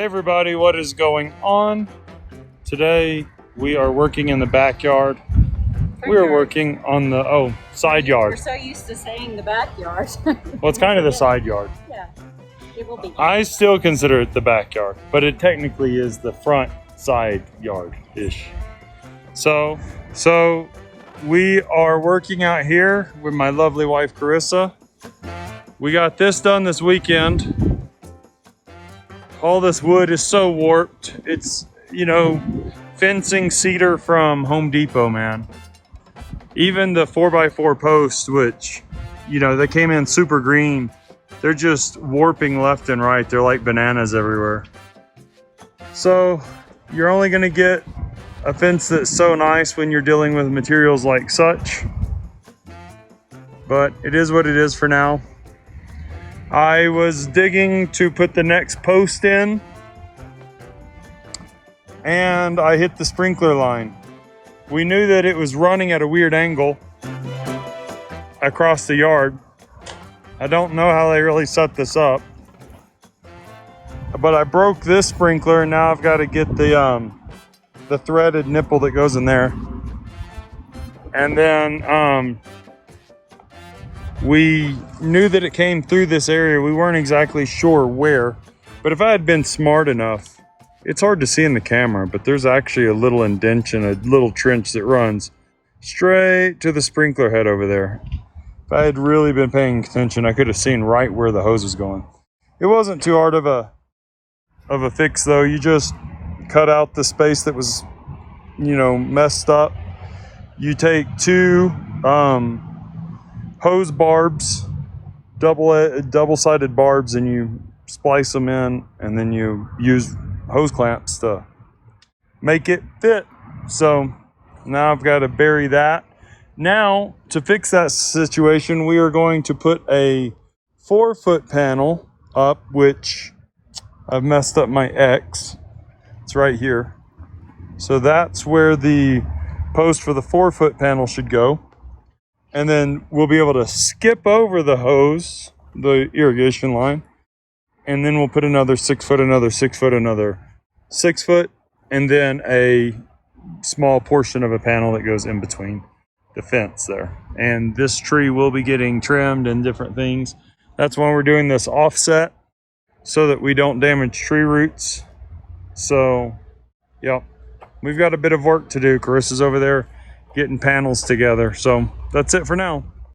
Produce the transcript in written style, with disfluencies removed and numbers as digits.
everybody, what is going on? Today we are working in the backyard. We are working on the side yard. We're so used to saying the backyard. Well, it's kind of the side yard. Yeah, it will be. I still consider it the backyard, but it technically is the front side yard-ish. So we are working out here with my lovely wife Carissa. We got this done this weekend. All this wood is so warped. It's, fencing cedar from Home Depot, man. Even the 4x4 posts, which, they came in super green. They're just warping left and right. They're like bananas everywhere. So you're only gonna get a fence that's so nice when you're dealing with materials like such. But it is what it is for now. I was digging to put the next post in, and I hit the sprinkler line. We knew that it was running at a weird angle across the yard. I don't know how they really set this up, but I broke this sprinkler, and now I've got to get the threaded nipple that goes in there. And then we knew that it came through this area. We weren't exactly sure where, but if I had been smart enough, it's hard to see in the camera, but there's actually a little indention, a little trench that runs straight to the sprinkler head over there. If I had really been paying attention, I could have seen right where the hose was going. It wasn't too hard of a fix though. You just cut out the space that was, messed up. You take two hose barbs, double-sided barbs, and you splice them in, and then you use hose clamps to make it fit. So now I've got to bury that. Now, to fix that situation, we are going to put a 4-foot panel up, which I've messed up my X. It's right here. So that's where the post for the 4-foot panel should go. And then we'll be able to skip over the hose, the irrigation line, and then we'll put another 6 foot, another 6 foot, another 6 foot, and then a small portion of a panel that goes in between the fence there. And this tree will be getting trimmed and different things. That's why we're doing this offset, so that we don't damage tree roots. So, yep, we've got a bit of work to do. Carissa's over there getting panels together. So that's it for now.